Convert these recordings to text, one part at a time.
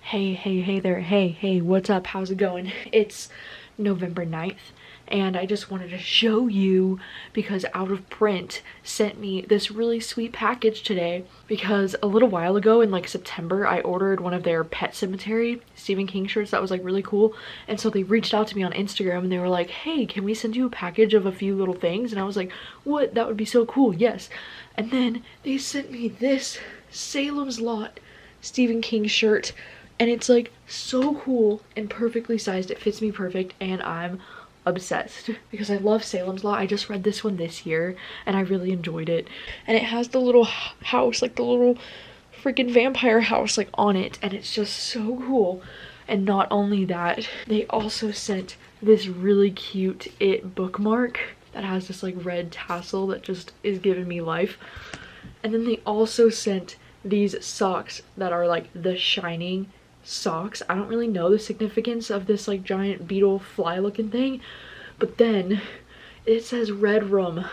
Hey there, hey, what's up, how's it going? It's November 9th, and I just wanted to show you because Out of Print sent me this really sweet package today because a little while ago in like September, I ordered one of their Pet Cemetery Stephen King shirts that was like really cool, and so they reached out to me on Instagram and they were like, hey, can we send you a package of a few little things? And I was like, what? That would be so cool, yes. And then they sent me this Salem's Lot Stephen King shirt, and it's like so cool and perfectly sized. It fits me perfect and I'm obsessed because I love Salem's Lot. I just read this one this year and I really enjoyed it, and it has the little house, like the little freaking vampire house like on it, and it's just so cool. And not only that, they also sent this really cute It bookmark that has this like red tassel that just is giving me life. And then they also sent these socks that are like the Shining socks. I don't really know the significance of this like giant beetle fly looking thing, but then it says Red Room.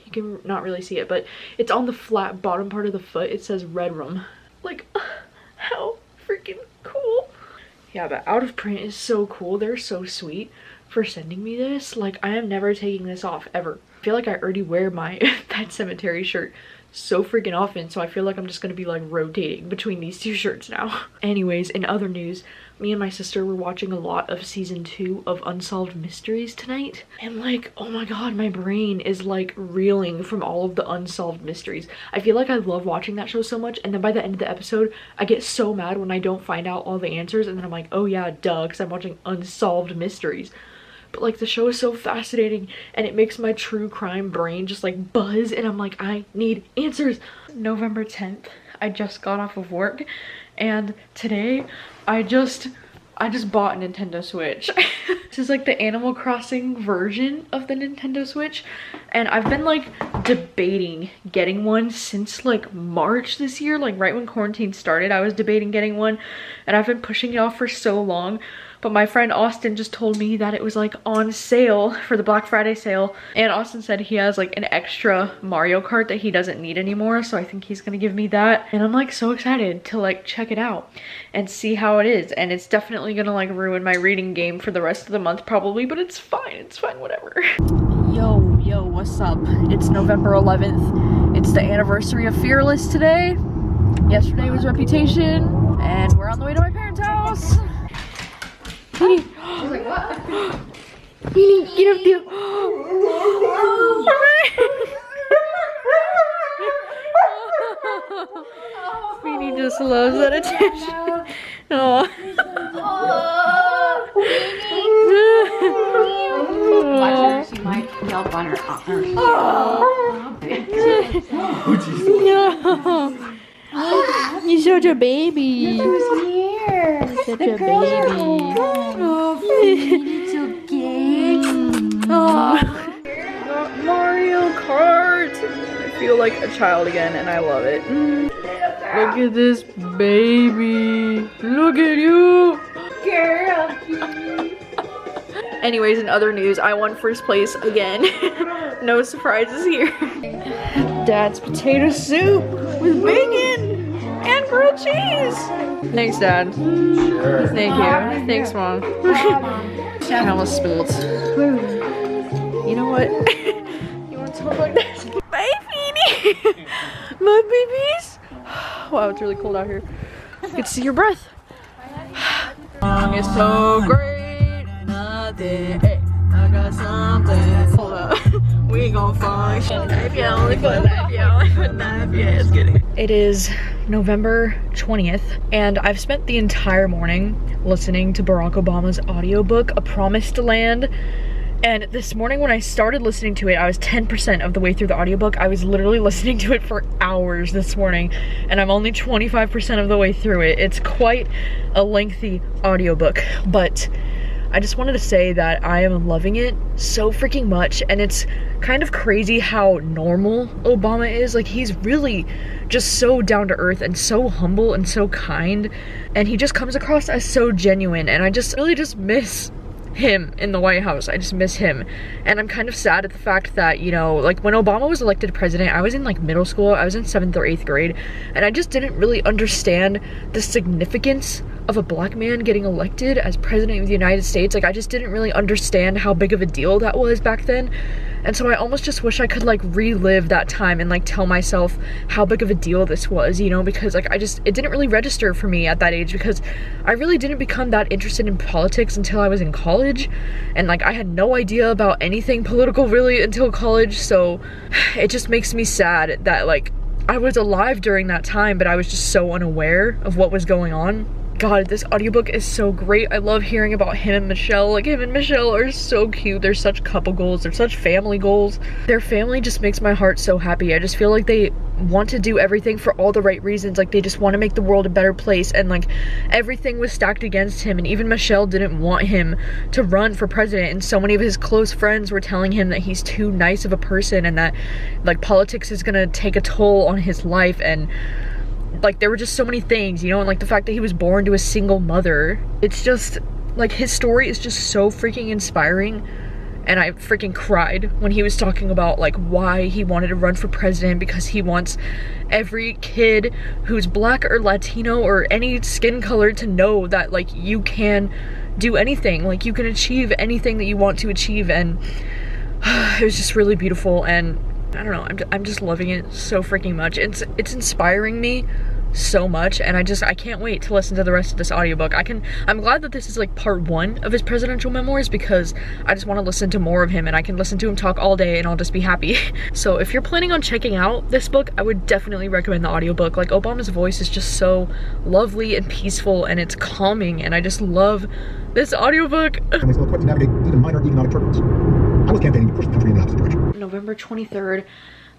You can not really see it, but it's on the flat bottom part of the foot. It says Red Room. Like, how freaking cool. Yeah, but Out of Print is so cool. They're so sweet for sending me this. Like, I am never taking this off ever. I feel like I already wear my Pet Cemetery shirt so freaking often, so I feel like I'm just gonna be like rotating between these two shirts now. Anyways, in other news, me and my sister were watching a lot of season 2 of Unsolved Mysteries tonight, and like, oh my god, my brain is like reeling from all of the unsolved mysteries. I feel like I love watching that show so much, and then by the end of the episode I get so mad when I don't find out all the answers, and then I'm like, oh yeah, duh, because I'm watching Unsolved Mysteries. But like, the show is so fascinating and it makes my true crime brain just like buzz, and I'm like, I need answers. November 10th, I just got off of work, and today I just bought a Nintendo Switch. This is like the Animal Crossing version of the Nintendo Switch, and I've been like debating getting one since like March this year. Like right when quarantine started, I was debating getting one, and I've been pushing it off for so long. But my friend Austin just told me that it was like on sale for the Black Friday sale, and Austin said he has like an extra Mario Kart that he doesn't need anymore, so I think he's gonna give me that, and I'm like so excited to like check it out and see how it is. And it's definitely gonna like ruin my reading game for the rest of the month probably, but it's fine, whatever. Yo, what's up? It's November 11th. It's the anniversary of Fearless today. Yesterday was Reputation, and we're on the way to my parents' house. Feeny. She's like, what? Feeny, get up there. Feeny just loves that attention. Oh. She might yelp on her. No. You're such a baby. Who's here? Such a baby. Oh, it's okay. Oh. Mario Kart. I feel like a child again, and I love it. Look at this baby. Look at you. Girl. Anyways, in other news, I won first place again. No surprises here. Dad's potato soup with bacon and grilled cheese. Thanks, Dad. Sure. Thank you. Thanks, Mom. I almost spilled. You know what? You want to talk like this? Bye, Feeny. My babies. Wow, it's really cold out here. I can see your breath. Song is so great. Nothing. Hey, I got something. Hold up. We gon' function. It is November 20th, and I've spent the entire morning listening to Barack Obama's audiobook, A Promised Land. And this morning when I started listening to it, I was 10% of the way through the audiobook. I was literally listening to it for hours this morning, and I'm only 25% of the way through it. It's quite a lengthy audiobook, but I just wanted to say that I am loving it so freaking much, and it's kind of crazy how normal Obama is. Like, he's really just so down to earth and so humble and so kind, and he just comes across as so genuine, and I just really just miss him in the White House. I just miss him, and I'm kind of sad at the fact that, you know, like when Obama was elected president, I was in like middle school. I was in 7th or 8th grade, and I just didn't really understand the significance of a black man getting elected as president of the United States. Like, I just didn't really understand how big of a deal that was back then. And so I almost just wish I could like relive that time and like tell myself how big of a deal this was, you know, because like it didn't really register for me at that age, because I really didn't become that interested in politics until I was in college. And like I had no idea about anything political really until college. So it just makes me sad that like I was alive during that time, but I was just so unaware of what was going on. God, this audiobook is so great. I love hearing about him and Michelle. Like, him and Michelle are so cute. They're such couple goals. They're such family goals. Their family just makes my heart so happy. I just feel like they want to do everything for all the right reasons. Like, they just want to make the world a better place, and like everything was stacked against him, and even Michelle didn't want him to run for president, and so many of his close friends were telling him that he's too nice of a person and that like politics is gonna take a toll on his life. And like there were just so many things, you know, and like the fact that he was born to a single mother, it's just like his story is just so freaking inspiring. And I freaking cried when he was talking about like why he wanted to run for president, because he wants every kid who's black or Latino or any skin color to know that like you can do anything, like you can achieve anything that you want to achieve. And it was just really beautiful, and I don't know, I'm just loving it so freaking much. It's inspiring me so much, and I can't wait to listen to the rest of this audiobook. I'm glad that this is like part 1 of his presidential memoirs, because I just want to listen to more of him, and I can listen to him talk all day and I'll just be happy. So if you're planning on checking out this book, I would definitely recommend the audiobook. Like, Obama's voice is just so lovely and peaceful, and it's calming, and I just love this audiobook. And we still equipped to navigate even minor economic turbulence. I was campaigning to push the country in the opposite direction. November 23rd,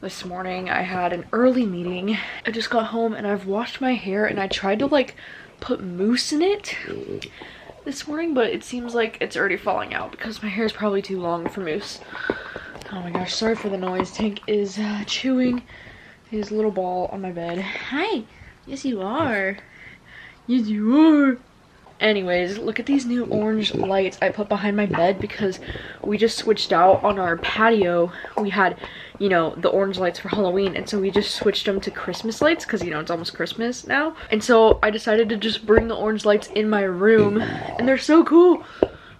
this morning, I had an early meeting. I just got home and I've washed my hair, and I tried to like put mousse in it this morning, but it seems like it's already falling out because my hair is probably too long for mousse. Oh my gosh, sorry for the noise. Tank is chewing his little ball on my bed. Hi. Yes, you are. Yes, you are. Anyways, look at these new orange lights I put behind my bed, because we just switched out on our patio. We had, you know, the orange lights for Halloween, and so we just switched them to Christmas lights because, you know, it's almost Christmas now. And so I decided to just bring the orange lights in my room, and they're so cool.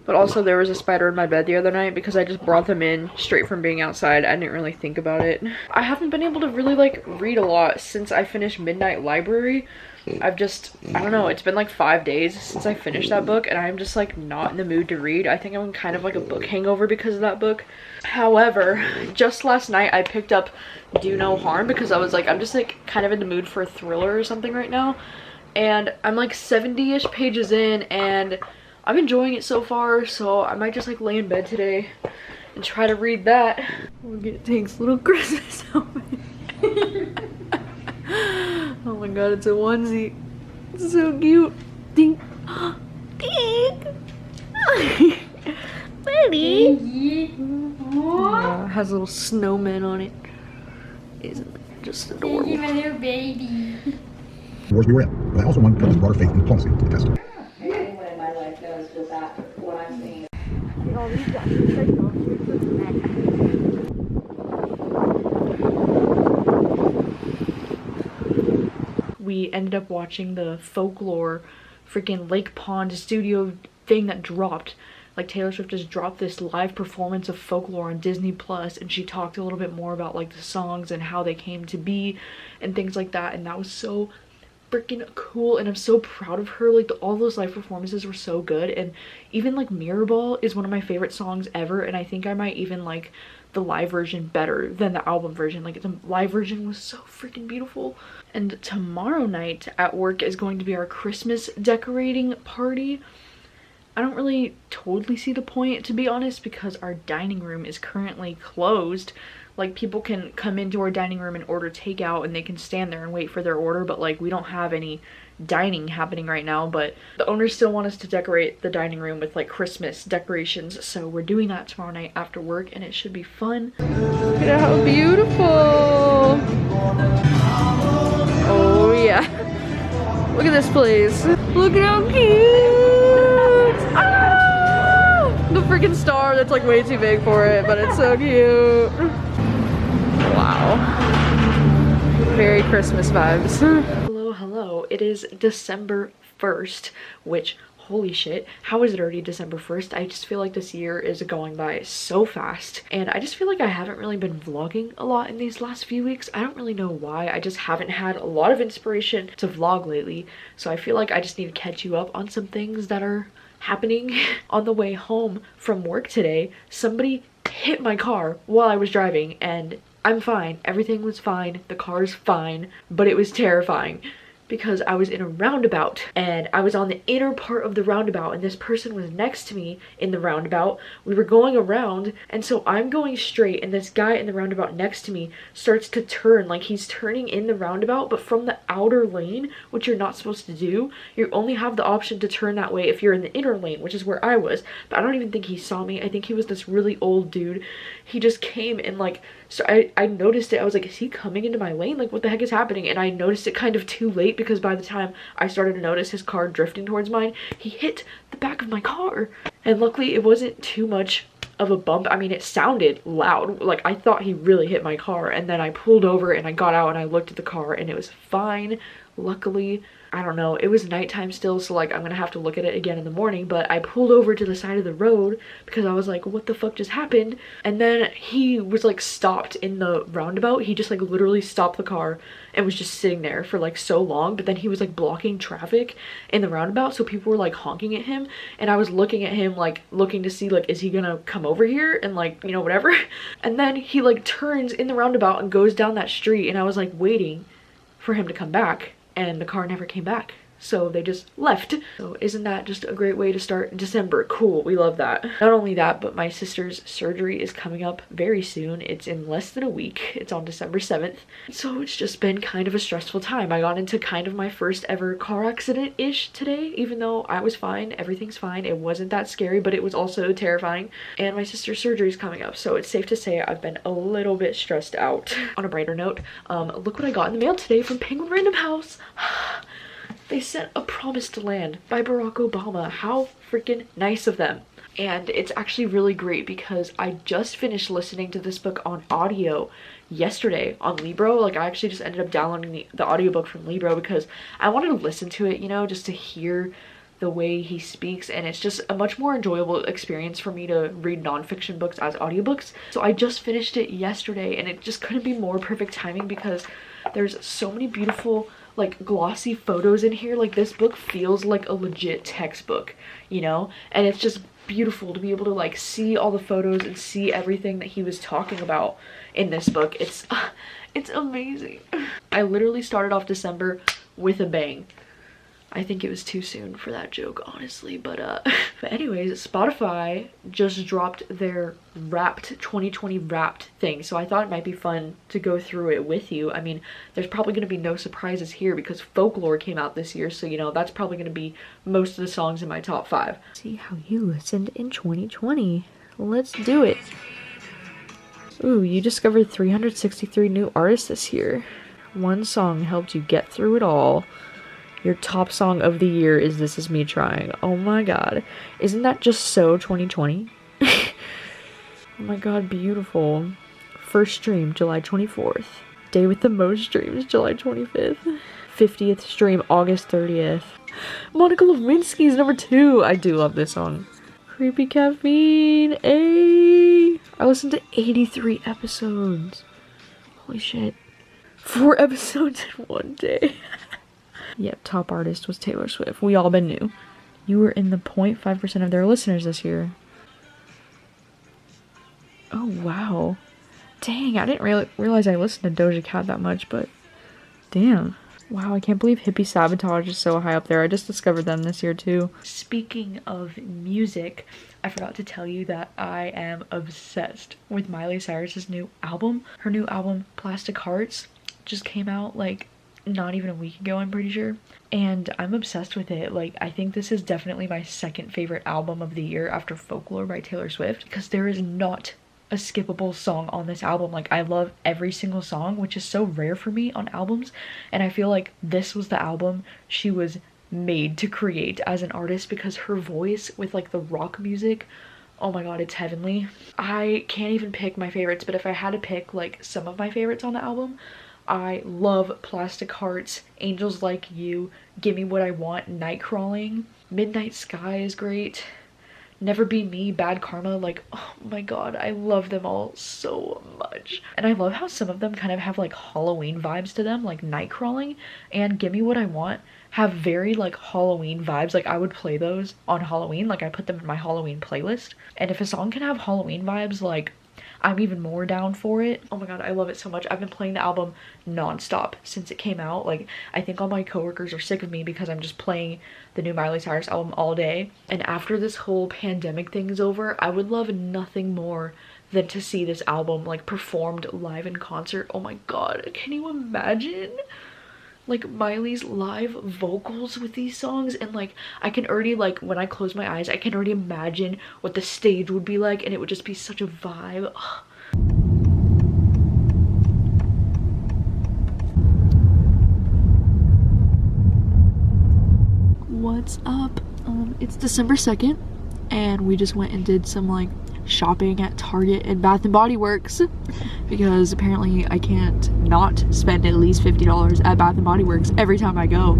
But also there was a spider in my bed the other night because I just brought them in straight from being outside. I didn't really think about it. I haven't been able to really like read a lot since I finished Midnight Library. I don't know, it's been like 5 days since I finished that book, and I'm just like not in the mood to read. I think I'm kind of like a book hangover because of that book. However, just last night I picked up Do No Harm because I was like, I'm just like kind of in the mood for a thriller or something right now. And I'm like 70-ish pages in, and I'm enjoying it so far, so I might just like lay in bed today and try to read that. We'll get Tank's little Christmas helmet. Oh my god, it's a onesie. It's so cute. Ding. Ding. Buddy. Yeah, it has little snowmen on it. Isn't it just adorable? Thank you, my little baby. The wars we were in, but I also wanted to put this broader faith in diplomacy to the test. Everything in my life goes with that, what I'm saying. We ended up watching the Folklore freaking Lake Pond studio thing that dropped. Like, Taylor Swift just dropped this live performance of Folklore on Disney Plus, and she talked a little bit more about like the songs and how they came to be and things like that, and that was so freaking cool, and I'm so proud of her. Like, all those live performances were so good, and even like Mirrorball is one of my favorite songs ever, and I think I might even like the live version better than the album version. Like, the live version was so freaking beautiful. And tomorrow night at work is going to be our Christmas decorating party. I don't really totally see the point, to be honest, because our dining room is currently closed. Like, people can come into our dining room and order takeout, and they can stand there and wait for their order, but like we don't have any dining happening right now. But the owners still want us to decorate the dining room with like Christmas decorations, so we're doing that tomorrow night after work, and it should be fun. Look at how beautiful. Oh yeah, look at this place. Look at how cute. Ah! The freaking star that's like way too big for it, but it's so cute. Wow, very Christmas vibes. Hello, hello. It is December 1st, which holy shit, how is it already December 1st? I just feel like this year is going by so fast, and I just feel like I haven't really been vlogging a lot in these last few weeks. I don't really know why. I just haven't had a lot of inspiration to vlog lately, so I feel like I just need to catch you up on some things that are happening. On the way home from work today, somebody hit my car while I was driving, and I'm fine. Everything was fine. The car's fine, but it was terrifying because I was in a roundabout and I was on the inner part of the roundabout, and this person was next to me in the roundabout. We were going around, and so I'm going straight, and this guy in the roundabout next to me starts to turn, like he's turning in the roundabout, but from the outer lane, which you're not supposed to do. You only have the option to turn that way if you're in the inner lane, which is where I was. But I don't even think he saw me. I think he was this really old dude. He just came and like, so I noticed it. I was like, is he coming into my lane? Like, what the heck is happening? And I noticed it kind of too late, because by the time I started to notice his car drifting towards mine, he hit the back of my car. And luckily it wasn't too much of a bump. I mean, it sounded loud. Like, I thought he really hit my car, and then I pulled over and I got out and I looked at the car and it was fine. Luckily, I don't know, it was nighttime still, so like I'm gonna have to look at it again in the morning, but I pulled over to the side of the road because I was like, what the fuck just happened? And then he was like stopped in the roundabout. He just like literally stopped the car and was just sitting there for like so long, but then he was like blocking traffic in the roundabout, so people were like honking at him, and I was looking at him like looking to see like, is he gonna come over here and like, you know, whatever. And then he like turns in the roundabout and goes down that street, and I was like waiting for him to come back, and the car never came back, so they just left. So isn't that just a great way to start December? Cool, we love that. Not only that, but my sister's surgery is coming up very soon. It's in less than a week. It's on December 7th. So it's just been kind of a stressful time. I got into kind of my first ever car accident-ish today, even though I was fine. Everything's fine. It wasn't that scary, but it was also terrifying. And my sister's surgery is coming up, so it's safe to say I've been a little bit stressed out. On a brighter note, look what I got in the mail today from Penguin Random House. They sent A Promised Land by Barack Obama. How freaking nice of them. And it's actually really great because I just finished listening to this book on audio yesterday on Libro. Like, I actually just ended up downloading the audiobook from Libro because I wanted to listen to it, you know, just to hear the way he speaks, and it's just a much more enjoyable experience for me to read nonfiction books as audiobooks. So I just finished it yesterday, and it just couldn't be more perfect timing because there's so many beautiful like glossy photos in here. Like, this book feels like a legit textbook, you know, and it's just beautiful to be able to like see all the photos and see everything that he was talking about in this book. It's amazing. I literally started off December with a bang. I think it was too soon for that joke, honestly, but anyways, Spotify just dropped their Wrapped 2020 Wrapped thing, so I thought it might be fun to go through it with you. I mean, there's probably going to be no surprises here because Folklore came out this year, so you know, that's probably going to be most of the songs in my top 5. See how you listened in 2020. Let's do it. Ooh, you discovered 363 new artists this year. One song helped you get through it all. Your top song of the year is This Is Me Trying. Oh my god. Isn't that just so 2020? Oh my god, beautiful. First stream, July 24th. Day with the most streams, July 25th. 50th stream, August 30th. Monica Lewinsky's number 2. I do love this song. Creepy Caffeine. Ay! I listened to 83 episodes. Holy shit. 4 episodes in one day. Yep, top artist was Taylor Swift. We all been new. You were in the 0.5% of their listeners this year. Oh, wow. Dang, I didn't realize I listened to Doja Cat that much, but damn. Wow, I can't believe Hippie Sabotage is so high up there. I just discovered them this year, too. Speaking of music, I forgot to tell you that I am obsessed with Miley Cyrus's new album. Her new album, Plastic Hearts, just came out, like, not even a week ago, I'm pretty sure, and I'm obsessed with it. Like, I think this is definitely my second favorite album of the year after Folklore by Taylor Swift, because there is not a skippable song on this album. Like, I love every single song, which is so rare for me on albums, and I feel like this was the album she was made to create as an artist, because her voice with like the rock music, oh my god, it's heavenly. I can't even pick my favorites, but if I had to pick like some of my favorites on the album, I love Plastic Hearts, Angels Like You, Gimme What I Want, Night Crawling, Midnight Sky is great, Never Be Me, Bad Karma. Like, oh my god, I love them all so much. And I love how some of them kind of have like Halloween vibes to them, like Night Crawling and Gimme What I Want have very like Halloween vibes. Like I would play those on Halloween, like I put them in my Halloween playlist. And if a song can have Halloween vibes, like I'm even more down for it. Oh my god, I love it so much. I've been playing the album non-stop since it came out. Like, I think all my coworkers are sick of me because I'm just playing the new Miley Cyrus album all day. And after this whole pandemic thing is over, I would love nothing more than to see this album like performed live in concert. Oh my god, can you imagine? Like Miley's live vocals with these songs, and like I can already, like when I close my eyes, I can already imagine what the stage would be like, and it would just be such a vibe. Ugh. What's up? It's December 2nd and we just went and did some like shopping at Target and Bath and Body Works because apparently I can't not spend at least $50 at Bath and Body Works every time I go.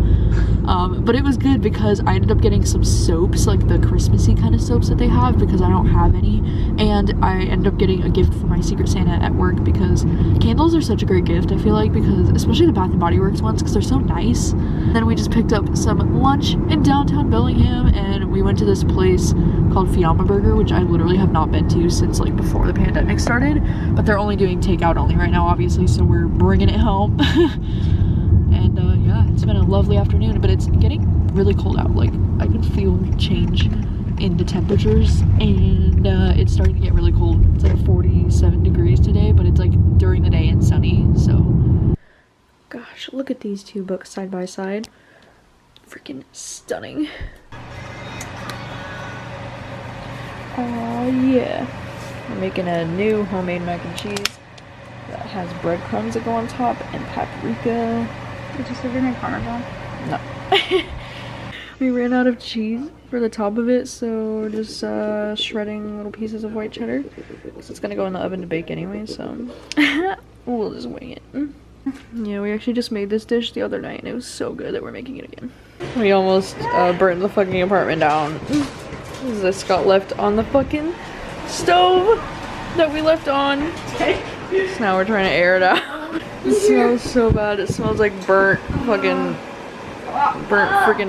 But it was good because I ended up getting some soaps, like the Christmassy kind of soaps that they have, because I don't have any, and I ended up getting a gift for my Secret Santa at work because candles are such a great gift, I feel like, because especially the Bath and Body Works ones, because they're so nice. Then we just picked up some lunch in downtown Bellingham and we went to this place called Fiamma Burger, which I literally have not been to since like before the pandemic started, but they're only doing takeout only right now, obviously, so we're bringing it home. And yeah, it's been a lovely afternoon, but it's getting really cold out. Like I can feel change in the temperatures, and it's starting to get really cold. It's like 47 degrees today, but it's like during the day and sunny. So gosh, look at these two books side by side. Freaking stunning. Oh yeah, we're making a new homemade mac and cheese that has breadcrumbs that go on top and paprika. Did you say you're making parmesan? No. We ran out of cheese for the top of it, so we're just shredding little pieces of white cheddar because it's gonna go in the oven to bake anyway, so we'll just wing it. Yeah, we actually just made this dish the other night and it was so good that we're making it again. We almost burned the fucking apartment down. This got left on the fucking stove that we left on. So now we're trying to air it out. It smells so bad. It smells like burnt freaking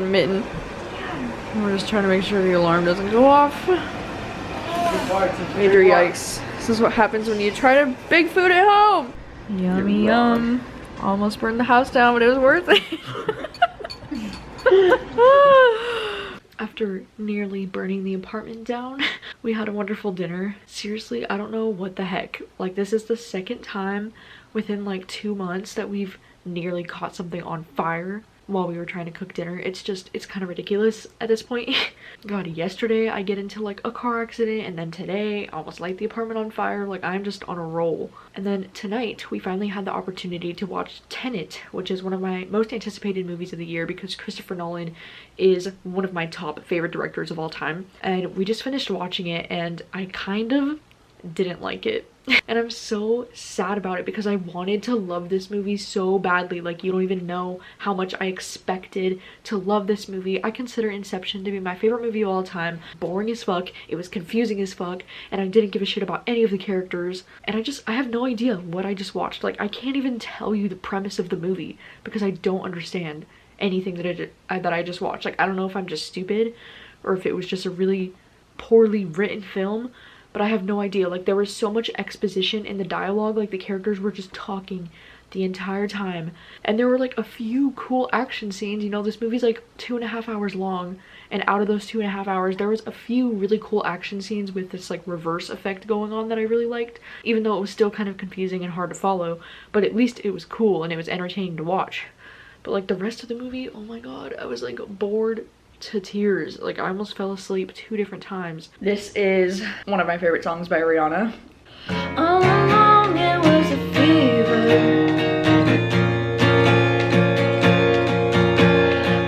mitten. We're just trying to make sure the alarm doesn't go off. Major yikes. This is what happens when you try to bake food at home. Yummy yum. Almost burned the house down, but it was worth it. After nearly burning the apartment down, we had a wonderful dinner. Seriously, I don't know what the heck. Like, this is the second time within like 2 months that we've nearly caught something on fire while we were trying to cook dinner. It's kind of ridiculous at this point. God, yesterday I get into like a car accident, and then today I almost light the apartment on fire. Like, I'm just on a roll. And then tonight we finally had the opportunity to watch Tenet, which is one of my most anticipated movies of the year because Christopher Nolan is one of my top favorite directors of all time. And we just finished watching it and I kind of didn't like it. And I'm so sad about it because I wanted to love this movie so badly. Like, you don't even know how much I expected to love this movie. I consider Inception to be my favorite movie of all time. Boring as fuck, it was confusing as fuck, and I didn't give a shit about any of the characters. And I have no idea what I just watched. Like, I can't even tell you the premise of the movie because I don't understand anything that I just watched. Like, I don't know if I'm just stupid or if it was just a really poorly written film, but I have no idea. Like, there was so much exposition in the dialogue. Like, the characters were just talking the entire time, and there were like a few cool action scenes. You know, this movie's like 2.5 hours long, and out of those 2.5 hours there was a few really cool action scenes with this like reverse effect going on that I really liked, even though it was still kind of confusing and hard to follow. But at least it was cool and it was entertaining to watch. But like the rest of the movie, oh my god, I was like bored to tears. Like, I almost fell asleep 2 different times. This is one of my favorite songs by Rihanna. All along it was a fever,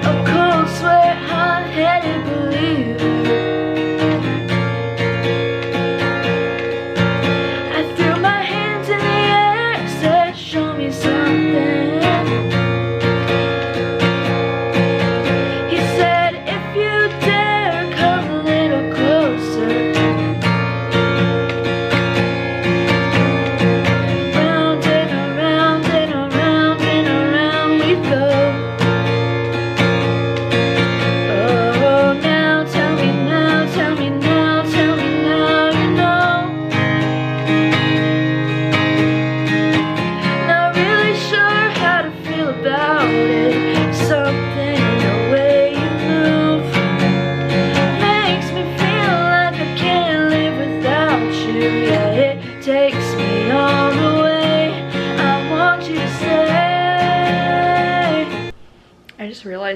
a cold sweat, hot-headed believer. I threw my hands in the air, said show me something.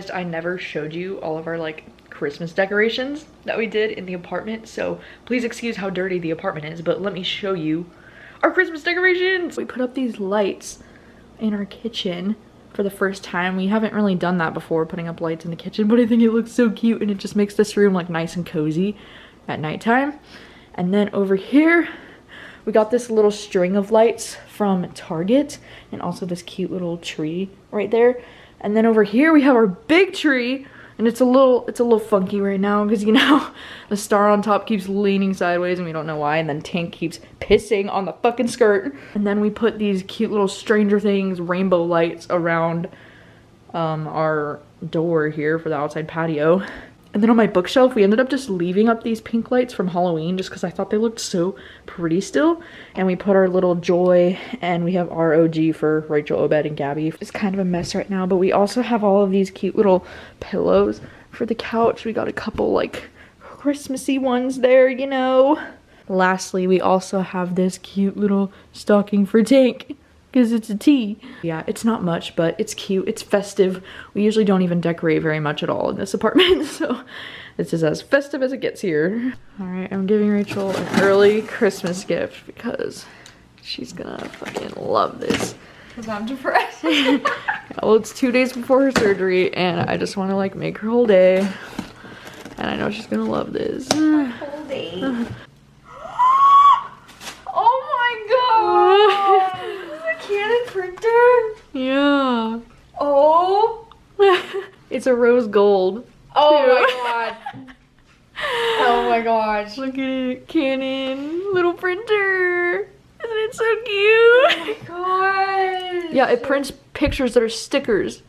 realized I never showed you all of our like Christmas decorations that we did in the apartment, so please excuse how dirty the apartment is, but let me show you our Christmas decorations. We put up these lights in our kitchen for the first time. We haven't really done that before, putting up lights in the kitchen, but I think it looks so cute and it just makes this room like nice and cozy at nighttime. And then over here we got this little string of lights from Target, and also this cute little tree right there. And then over here we have our big tree, and it's a little funky right now because, you know, the star on top keeps leaning sideways and we don't know why, and then Tank keeps pissing on the fucking skirt. And then we put these cute little Stranger Things rainbow lights around our door here for the outside patio. And then on my bookshelf, we ended up just leaving up these pink lights from Halloween just because I thought they looked so pretty still. And we put our little Joy, and we have ROG for Rachel, Obed, and Gabby. It's kind of a mess right now, but we also have all of these cute little pillows for the couch. We got a couple like Christmassy ones there, you know. Lastly, we also have this cute little stocking for Tank, because it's a tea. Yeah, it's not much, but it's cute, it's festive. We usually don't even decorate very much at all in this apartment, so this is as festive as it gets here. All right, I'm giving Rachel an early Christmas gift because she's gonna fucking love this. Because I'm depressed. Well, it's 2 days before her surgery, and I just want to like make her whole day. And I know she's gonna love this. Whole day. Oh my god! Canon printer? Yeah. Oh. It's a rose gold. Oh too. my god. Oh my gosh. Look at it. Canon little printer. Isn't it so cute? Oh my god. Yeah, it prints pictures that are stickers.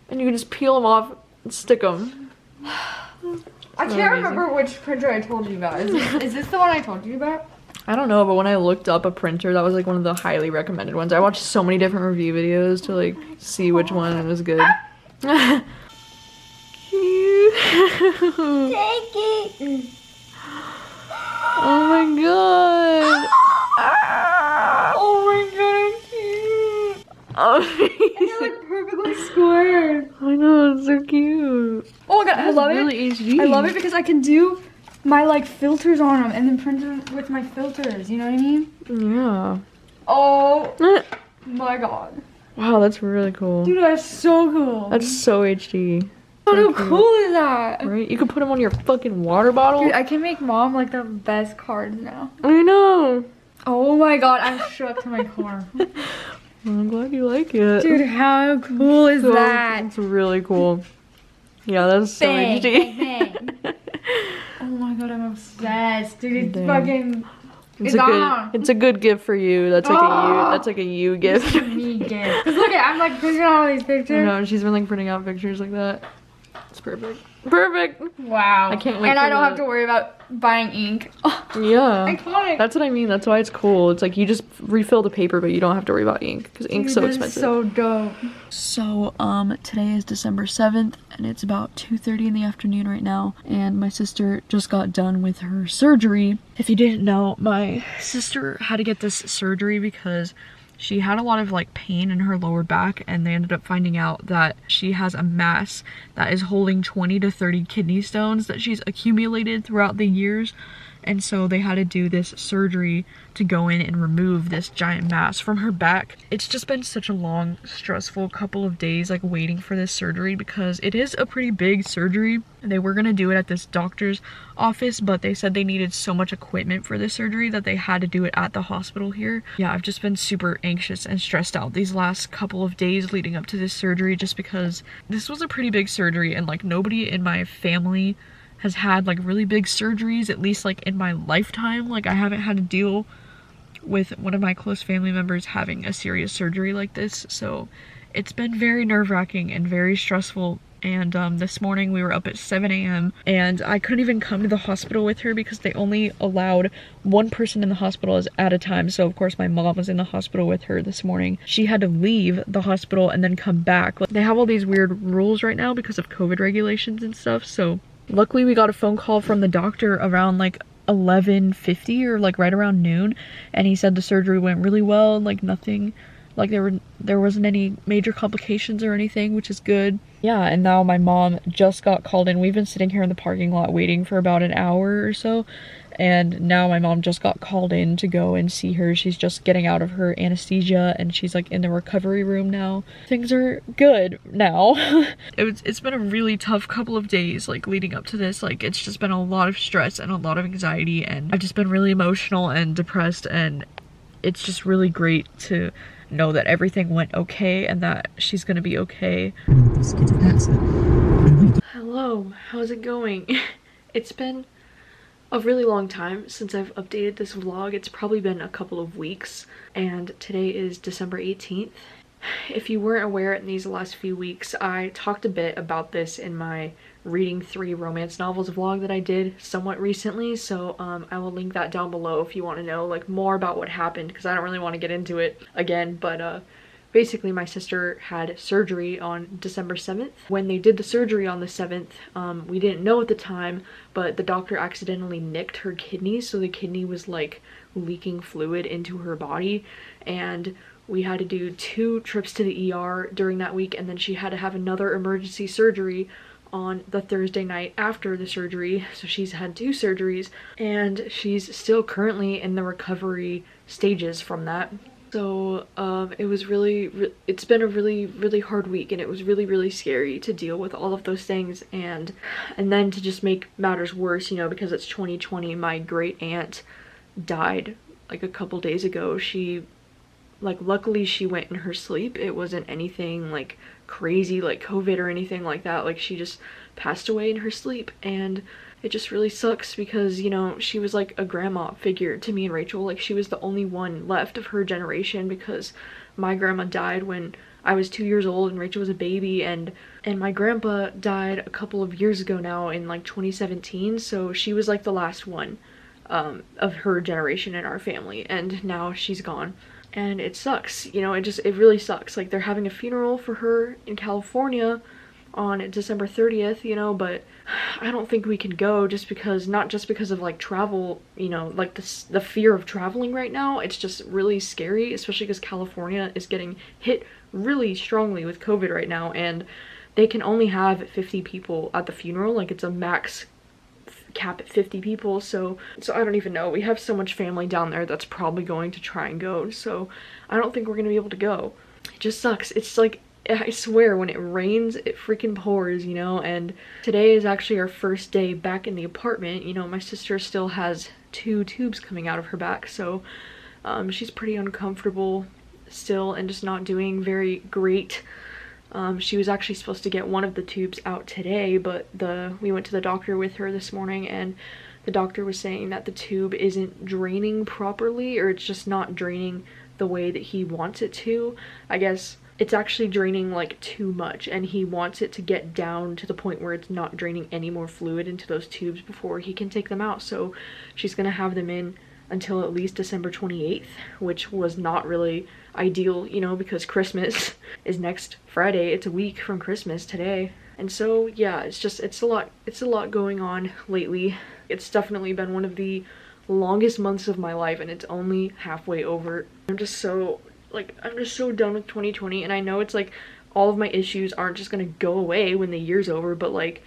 And you can just peel them off and stick them. I can't remember which printer I told you about. Is this the one I told you about? I don't know, but when I looked up a printer, that was like one of the highly recommended ones. I watched so many different review videos to like see which one was good. Cute. Take it. Oh my god. Oh my god, cute. Oh, It's like perfectly squared. I know, it's so cute. Oh my god, I love really it. HD. I love it because I can do my like filters on them and then print them with my filters, you know what I mean? Yeah. Oh my god. Wow, that's really cool. Dude, that's so cool. That's so HD. How so cute. cool is that? Right? You can put them on your fucking water bottle. Dude, I can make mom like the best cards now. I know. Oh my god, I'm shook to my core. Well, I'm glad you like it. Dude, how cool is that? It's really cool. Yeah, that's so Bang, HD. bang, bang. Oh my god, I'm obsessed. Dude, it's Damn. fucking... It's a good gift for you. That's like a you gift. me gift. Cause look at, I'm like printing out all these I pictures. know, she's been like printing out pictures like that. It's perfect. Perfect. Wow. I can't wait And for I don't the- have to worry about buying ink. Yeah. Iconic. That's what I mean. That's why it's cool. It's like you just refill the paper, but you don't have to worry about ink because ink's so Dude, expensive. so dope. So, today is December 7th and it's about 2:30 in the afternoon right now, and my sister just got done with her surgery. If you didn't know, my sister had to get this surgery because she had a lot of like pain in her lower back, and they ended up finding out that she has a mass that is holding 20 to 30 kidney stones that she's accumulated throughout the years. And so they had to do this surgery to go in and remove this giant mass from her back. It's just been such a long, stressful couple of days like waiting for this surgery because it is a pretty big surgery. They were gonna do it at this doctor's office, but they said they needed so much equipment for this surgery that they had to do it at the hospital here. Yeah, I've just been super anxious and stressed out these last couple of days leading up to this surgery just because this was a pretty big surgery, and like nobody in my family has had like really big surgeries, at least like in my lifetime. Like I haven't had to deal with one of my close family members having a serious surgery like this, so it's been very nerve-wracking and very stressful. And this morning we were up at 7 a.m. and I couldn't even come to the hospital with her because they only allowed one person in the hospital at a time. So of course my mom was in the hospital with her this morning. She had to leave the hospital and then come back. They have all these weird rules right now because of COVID regulations and stuff, so luckily we got a phone call from the doctor around like 11:50 or like right around noon, and he said the surgery went really well, like nothing, like there wasn't any major complications or anything, which is good. Yeah, and now my mom just got called in. We've been sitting here in the parking lot waiting for about an hour or so, and now my mom just got called in to go and see her. She's just getting out of her anesthesia and she's like in the recovery room now. Things are good now. It's been a really tough couple of days, like leading up to this. Like it's just been a lot of stress and a lot of anxiety, and I've just been really emotional and depressed, and it's just really great to know that everything went okay and that she's gonna be okay. These kids are pets. Hello, how's it going? It's been a really long time since I've updated this vlog. It's probably been a couple of weeks, and today is December 18th. If you weren't aware, in these last few weeks I talked a bit about this in my reading 3 romance novels vlog that I did somewhat recently, so I will link that down below if you want to know like more about what happened, because I don't really want to get into it again. But basically my sister had surgery on December 7th. When they did the surgery on the 7th, we didn't know at the time, but the doctor accidentally nicked her kidney, so the kidney was like leaking fluid into her body, and we had to do 2 trips to the ER during that week, and then she had to have another emergency surgery on the Thursday night after the surgery. So she's had 2 surgeries, and she's still currently in the recovery stages from that. So it's been a really hard week, and it was really scary to deal with all of those things, and then to just make matters worse, you know, because it's 2020, my great aunt died like a couple days ago. She, like, luckily she went in her sleep. It wasn't anything like crazy like COVID or anything like that. Like, she just passed away in her sleep, and it just really sucks because, you know, she was like a grandma figure to me and Rachel. Like, she was the only one left of her generation, because my grandma died when I was 2 years old and Rachel was a baby, and my grandpa died a couple of years ago now in like 2017, so she was like the last one of her generation in our family, and now she's gone. And it sucks, you know, it really sucks. Like, they're having a funeral for her in California on December 30th, you know, but I don't think we can go, just because, not just because of like travel, you know, like the fear of traveling right now. It's just really scary, especially because California is getting hit really strongly with COVID right now, and they can only have 50 people at the funeral. Like, it's a max cap at 50 people, so I don't even know. We have so much family down there that's probably going to try and go, so I don't think we're gonna be able to go. It just sucks. It's like, I swear, when it rains it freaking pours, you know. And today is actually our first day back in the apartment. You know, my sister still has 2 tubes coming out of her back, so she's pretty uncomfortable still and just not doing very great. She was actually supposed to get one of the tubes out today, but we went to the doctor with her this morning, and the doctor was saying that the tube isn't draining properly, or it's just not draining the way that he wants it to. I guess it's actually draining like too much, and he wants it to get down to the point where it's not draining any more fluid into those tubes before he can take them out. So she's gonna have them in until at least December 28th, which was not really ideal, you know, because Christmas is next Friday. It's a week from Christmas today. And so yeah, it's a lot going on lately. It's definitely been one of the longest months of my life, and it's only halfway over. I'm just so done with 2020, and I know it's like all of my issues aren't just gonna go away when the year's over, but like,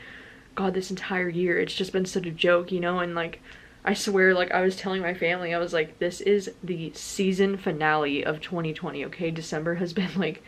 God, this entire year it's just been such a joke, you know. And like, I swear, like, I was telling my family, I was like, this is the season finale of 2020, okay? December has been like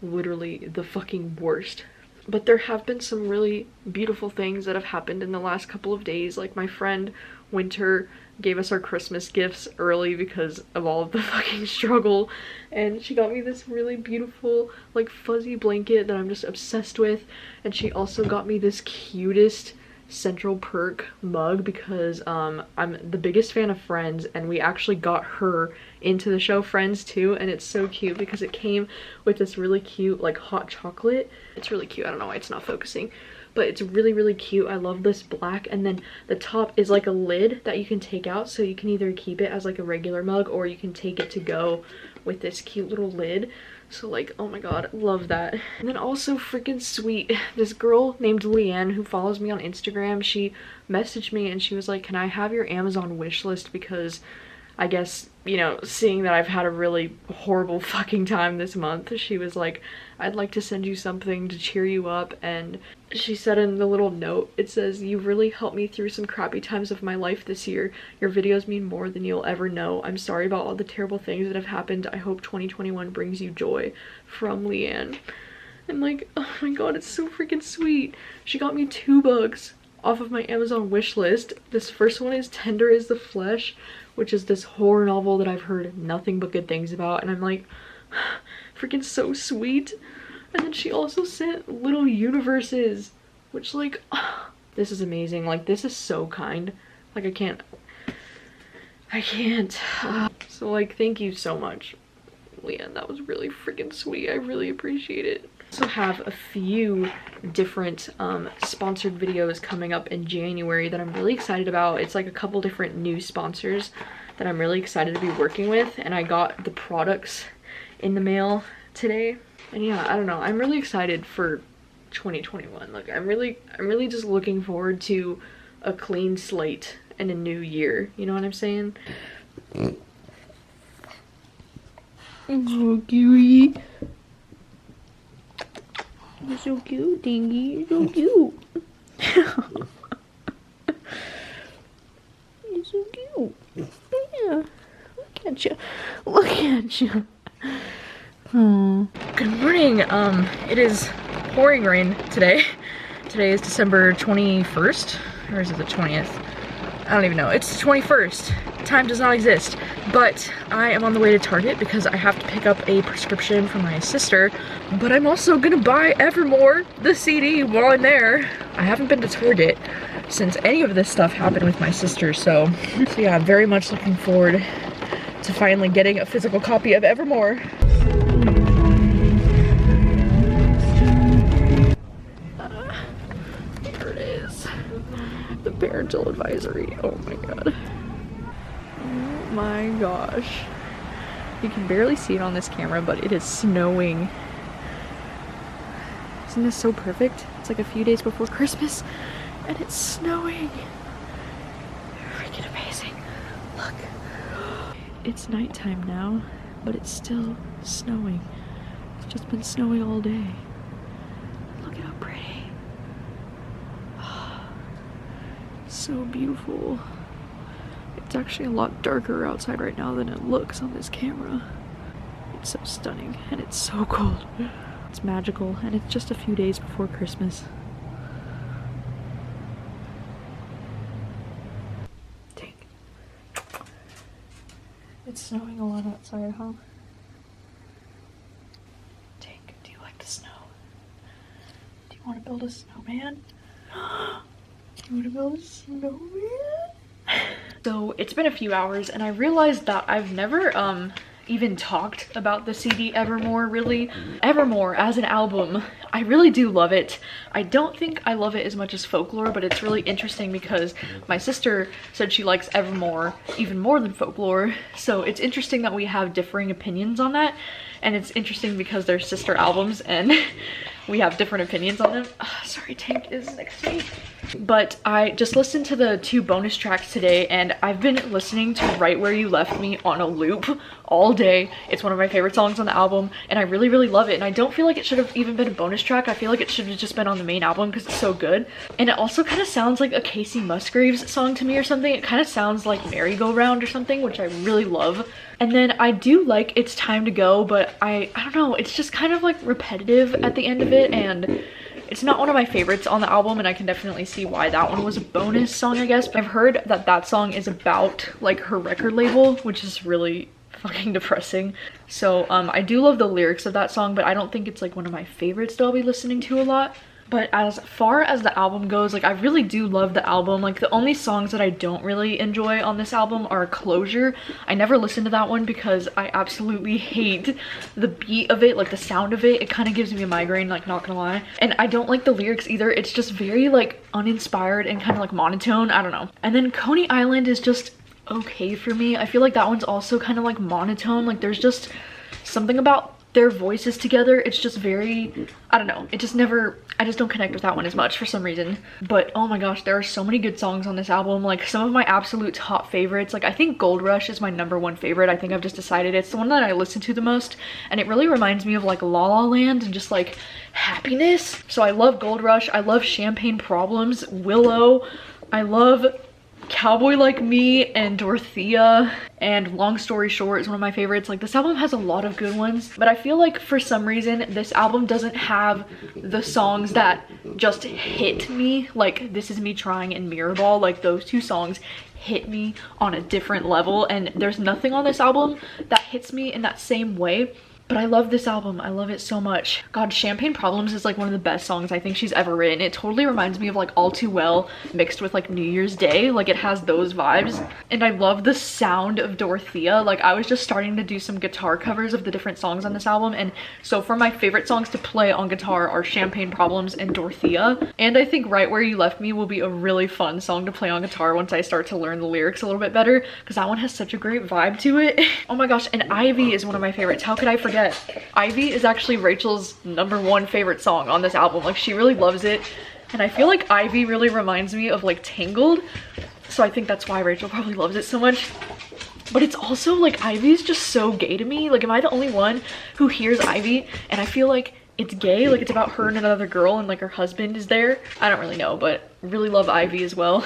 literally the fucking worst. But there have been some really beautiful things that have happened in the last couple of days. Like, my friend Winter gave us our Christmas gifts early because of all of the fucking struggle, and she got me this really beautiful like fuzzy blanket that I'm just obsessed with, and she also got me this cutest Central Perk mug because I'm the biggest fan of Friends, and we actually got her into the show Friends too, and it's so cute because it came with this really cute like hot chocolate. It's really cute. I don't know why it's not focusing, but it's really cute. I love this black, and then the top is like a lid that you can take out, so you can either keep it as like a regular mug or you can take it to go with this cute little lid. So like, oh my god, love that. And then also freaking sweet, this girl named Leanne who follows me on Instagram, she messaged me and she was like, can I have your Amazon wish list, because I guess you know, seeing that I've had a really horrible fucking time this month, she was like, I'd like to send you something to cheer you up. And she said in the little note, it says, "You really helped me through some crappy times of my life this year. Your videos mean more than you'll ever know. I'm sorry about all the terrible things that have happened. I hope 2021 brings you joy. From Leanne." And like, oh my god, it's so freaking sweet. She got me 2 books off of my Amazon wish list. This first one is Tender is the Flesh, which is this horror novel that I've heard nothing but good things about, and I'm like, freaking so sweet. And then she also sent Little Universes, which like, this is amazing. Like, this is so kind. Like, I can't. So like, thank you so much, Leanne. That was really freaking sweet. I really appreciate it. I also have a few different sponsored videos coming up in January that I'm really excited about. It's like a couple different new sponsors that I'm really excited to be working with, and I got the products in the mail today. And yeah, I don't know, I'm really excited for 2021. Like, I'm really just looking forward to a clean slate and a new year, you know what I'm saying? Oh, cutie. You're so cute, Dingy. You're so cute. You're so cute. Yeah. Look at you. Look at you. Oh. Good morning. It is pouring rain today. Today is December 21st. Or is it the 20th? I don't even know. It's the 21st. Time does not exist. But I am on the way to Target because I have to pick up a prescription for my sister. But I'm also gonna buy Evermore, the CD, while I'm there. I haven't been to Target since any of this stuff happened with my sister, so yeah, I'm very much looking forward to finally getting a physical copy of Evermore. There it is. The parental advisory. Oh my god. Oh my gosh. You can barely see it on this camera, but it is snowing. Isn't this so perfect? It's like a few days before Christmas and it's snowing. Freaking amazing. Look. It's nighttime now, but it's still snowing. It's just been snowing all day. Look at how pretty. So beautiful. It's actually a lot darker outside right now than it looks on this camera. It's so stunning and it's so cold. It's magical, and it's just a few days before Christmas. Dang. It's snowing a lot outside, huh? Dang, do you like the snow? Do you want to build a snowman? You want to build a snowman? So it's been a few hours, and I realized that I've never even talked about the CD Evermore, really. Evermore as an album, I really do love it. I don't think I love it as much as Folklore, but it's really interesting because my sister said she likes Evermore even more than Folklore, so it's interesting that we have differing opinions on that, and it's interesting because they're sister albums and we have different opinions on them. Sorry, Tank is next to me. But I just listened to the 2 bonus tracks today, and I've been listening to Right Where You Left Me on a loop all day. It's one of my favorite songs on the album, and I really, really love it. And I don't feel like it should have even been a bonus track. I feel like it should have just been on the main album because it's so good. And it also kind of sounds like a Casey Musgraves song to me or something. It kind of sounds like Merry Go Round or something, which I really love. And then I do like It's Time to Go, but I don't know, it's just kind of like repetitive at the end of it, and it's not one of my favorites on the album, and I can definitely see why that one was a bonus song, I guess. But I've heard that that song is about like her record label, which is really fucking depressing. So I do love the lyrics of that song, but I don't think it's like one of my favorites that I'll be listening to a lot. But as far as the album goes, like I really do love the album. Like the only songs that I don't really enjoy on this album are Closure. I never listened to that one because I absolutely hate the beat of it, like the sound of it. It kind of gives me a migraine, like not gonna lie. And I don't like the lyrics either. It's just very like uninspired and kind of like monotone. I don't know. And then Coney Island is just okay for me. I feel like that one's also kind of like monotone. Like there's just something about their voices together, it's just very, I don't know, it just never, I just don't connect with that one as much for some reason. But oh my gosh, there are so many good songs on this album. Like some of my absolute top favorites, like I think Gold Rush is my #1 favorite. I think I've just decided it's the one that I listen to the most, and it really reminds me of like La La Land and just like happiness. So I love Gold Rush, I love Champagne Problems, Willow, I love Cowboy Like Me and Dorothea, and Long Story Short is one of my favorites. Like this album has a lot of good ones, but I feel like for some reason this album doesn't have the songs that just hit me. Like This Is Me Trying and Mirrorball, like those two songs hit me on a different level, and there's nothing on this album that hits me in that same way. But I love this album. I love it so much. God, Champagne Problems is like one of the best songs I think she's ever written. It totally reminds me of like All Too Well mixed with like New Year's Day. Like it has those vibes. And I love the sound of Dorothea. Like I was just starting to do some guitar covers of the different songs on this album. And so far my favorite songs to play on guitar are Champagne Problems and Dorothea. And I think Right Where You Left Me will be a really fun song to play on guitar once I start to learn the lyrics a little bit better, because that one has such a great vibe to it. Oh my gosh, and Ivy is one of my favorites. How could I forget? Ivy is actually Rachel's #1 favorite song on this album. Like she really loves it, and I feel like Ivy really reminds me of like Tangled, so I think that's why Rachel probably loves it so much. But it's also like Ivy is just so gay to me. Like am I the only one who hears Ivy and I feel like it's gay? Like it's about her and another girl and like her husband is there. I don't really know, but really love Ivy as well.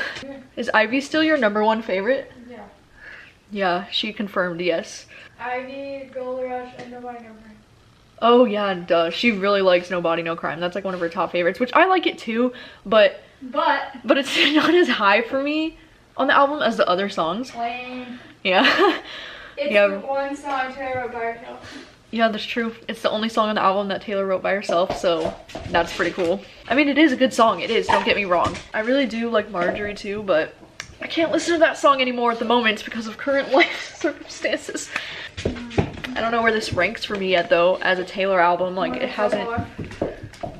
Is Ivy still your #1 favorite? Yeah. Yeah, she confirmed yes. Ivy, Gold Rush, and Nobody No Crime. Oh yeah, duh. She really likes No Body No Crime. That's like one of her top favorites, which I like it too, but it's not as high for me on the album as the other songs. Lame. Yeah. It's Yeah. the one song Taylor wrote by herself. Yeah, that's true. It's the only song on the album that Taylor wrote by herself, so that's pretty cool. I mean, it is a good song. It is, don't get me wrong. I really do like Marjorie too, but I can't listen to that song anymore at the moment because of current life circumstances. I don't know where this ranks for me yet though as a Taylor album. Like it hasn't.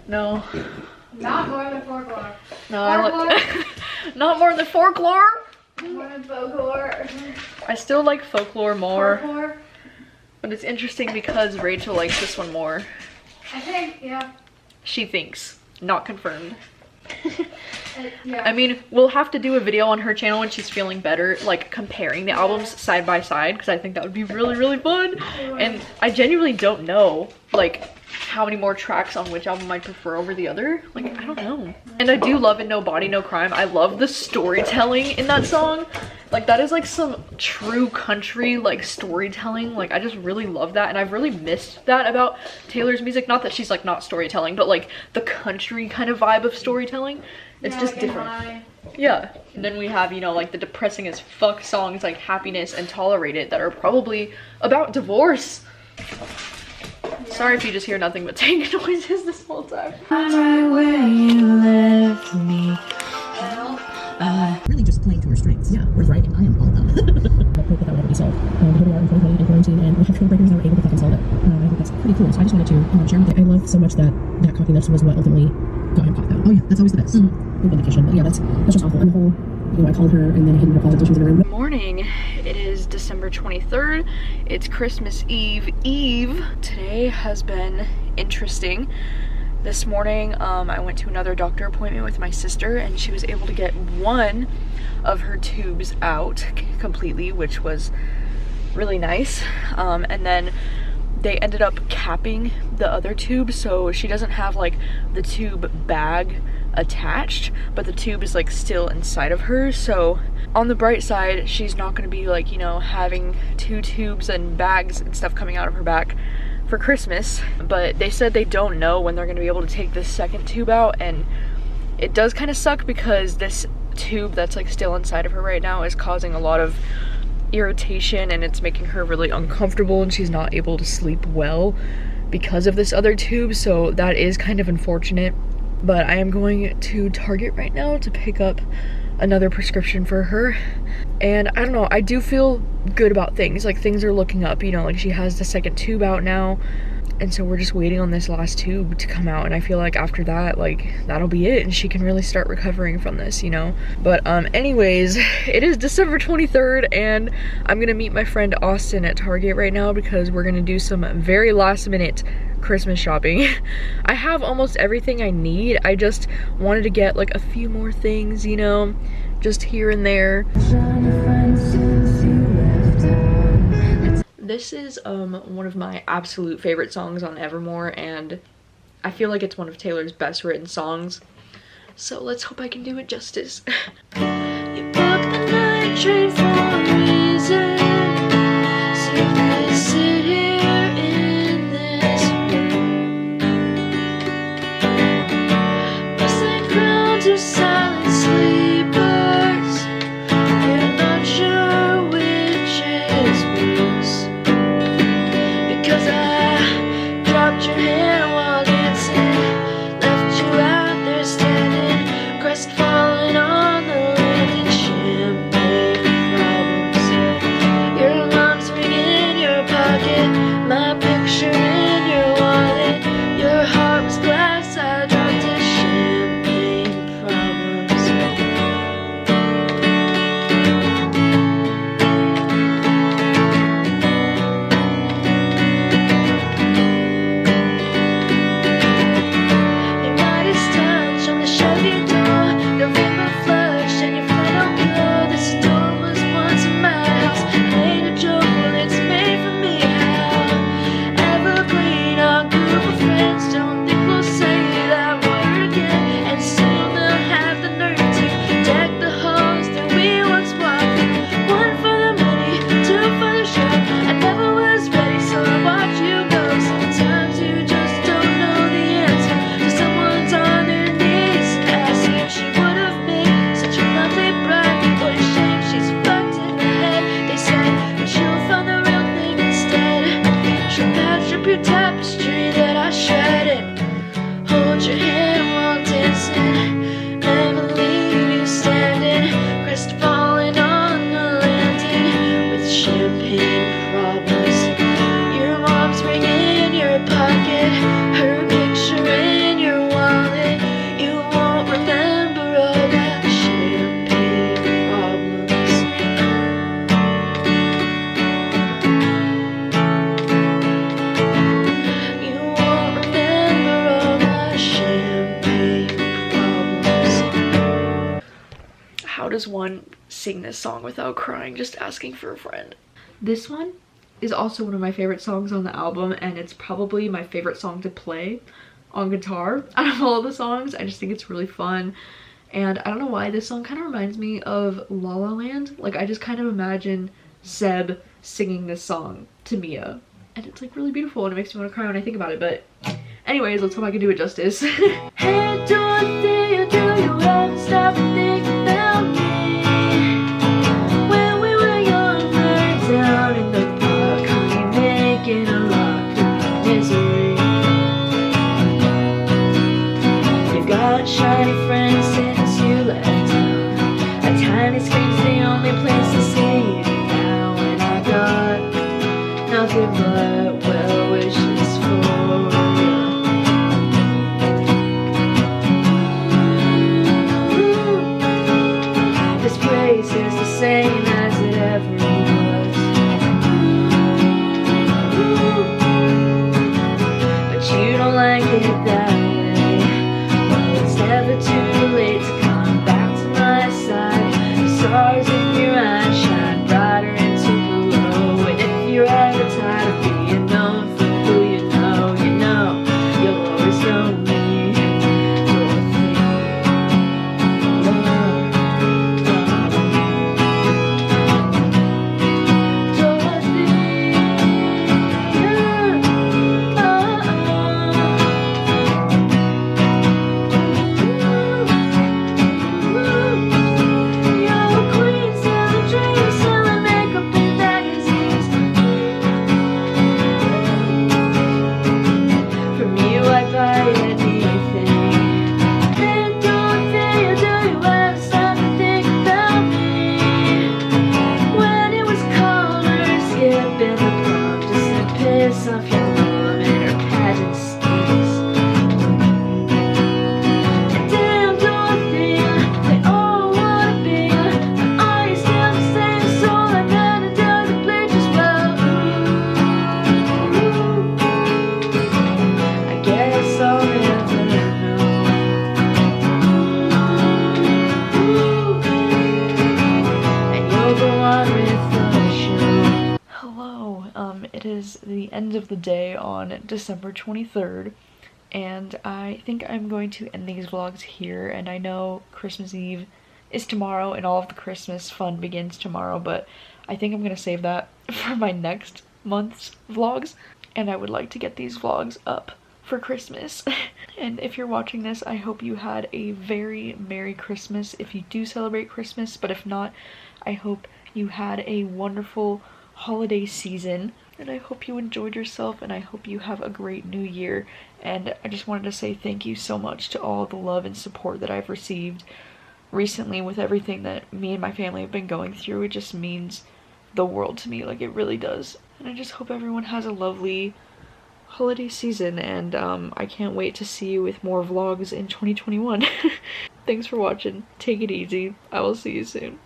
No. Not more than Folklore. No, not more than Folklore. More than Folklore. I still like Folklore more, Folklore. but it's interesting because Rachel likes this one more. I think, yeah. She thinks, not confirmed. Yeah. I mean, we'll have to do a video on her channel when she's feeling better, like comparing the albums side by side, because I think that would be really, really fun. And I genuinely don't know, like, how many more tracks on which album I prefer over the other. Like, I don't know. And I do love in No Body No Crime. I love the storytelling in that song. Like, that is like some true country, like, storytelling. Like, I just really love that, and I've really missed that about Taylor's music. Not that she's, like, not storytelling, but, like, the country kind of vibe of storytelling. It's just different. Yeah. And then we have, you know, like, the depressing as fuck songs like Happiness and Tolerate It that are probably about divorce. Yeah. Sorry if you just hear nothing but tank noises this whole time. Right where you left me. Really just playing to her strengths. Yeah, whereas writing, I am all about. I hope that will ever be solved. Here we are in 2020 and quarantine, and we have code breakers that were able to fucking solve it. I think that's pretty cool. So I just wanted to share with you. I love so much that copy list was what ultimately got him caught, though. Oh yeah, that's always the best. Good vindication. But yeah, that's just awful. And the whole, you know, I called her and then I hid in her closet until she was in her room. Good morning. It is December 23rd. It's Christmas Eve. Today has been interesting. This morning, I went to another doctor appointment with my sister, and she was able to get one of her tubes out completely, which was really nice. And then they ended up capping the other tube, so she doesn't have like the tube bag attached, but the tube is like still inside of her. So on the bright side, she's not going to be like, you know, having 2 tubes and bags and stuff coming out of her back for Christmas. But they said they don't know when they're going to be able to take this second tube out, and it does kind of suck because this tube that's like still inside of her right now is causing a lot of irritation, and it's making her really uncomfortable, and she's not able to sleep well because of this other tube. So that is kind of unfortunate. But I am going to Target right now to pick up another prescription for her, and I don't know, I do feel good about things. Like, things are looking up, you know, like she has the second tube out now. And so we're just waiting on this last tube to come out, and I feel like after that, like, that'll be it, and she can really start recovering from this, you know? But anyways, it is December 23rd, and I'm gonna meet my friend Austin at Target right now because we're gonna do some very last minute Christmas shopping. I have almost everything I need. I just wanted to get like a few more things, you know, just here and there. This is one of my absolute favorite songs on Evermore, and I feel like it's one of Taylor's best written songs. So let's hope I can do it justice. You booked the night train for a reason. So you sit here in this room. Bustling crowds of silent sleepers. You're not sure which is worse. Because I dropped your hand while dancing, left you out there standing, crestfallen on the landing, champagne problems. Your alarms ring in your pocket, my picture in your wallet. Your heart was glass, I dropped it, champagne problems. How does one sing this song without crying? Just asking for a friend. This one is also one of my favorite songs on the album, and it's probably my favorite song to play on guitar out of all the songs. I just think it's really fun, and I don't know why this song kind of reminds me of La La Land. Like, I just kind of imagine Seb singing this song to Mia, and it's like really beautiful, and it makes me want to cry when I think about it. But anyways, let's hope I can do it justice. Hey Dorothy, do you ever stop and think about me? When we were younger, down in the park, honey, making a lot of misery. You've got shiny friends since you left town. A tiny screen's the only place to see you now, and I got nothing but well wishes for you. This place is the same as it ever was. But you don't like it that way. Well, it's never too late to come back to my side. The stars in your eyes shine brighter into below. And if you're ever tired of being known for who you know, you'll always know me. You're a queen. is the end of the day on December 23rd, and I think I'm going to end these vlogs here. And I know Christmas Eve is tomorrow and all of the Christmas fun begins tomorrow, but I think I'm gonna save that for my next month's vlogs, and I would like to get these vlogs up for Christmas. And if you're watching this, I hope you had a very Merry Christmas if you do celebrate Christmas, but if not, I hope you had a wonderful holiday season, and I hope you enjoyed yourself, and I hope you have a great new year. And I just wanted to say thank you so much to all the love and support that I've received recently with everything that me and my family have been going through. It just means the world to me, like it really does. And I just hope everyone has a lovely holiday season, and I can't wait to see you with more vlogs in 2021. Thanks for watching. Take it easy. I will see you soon.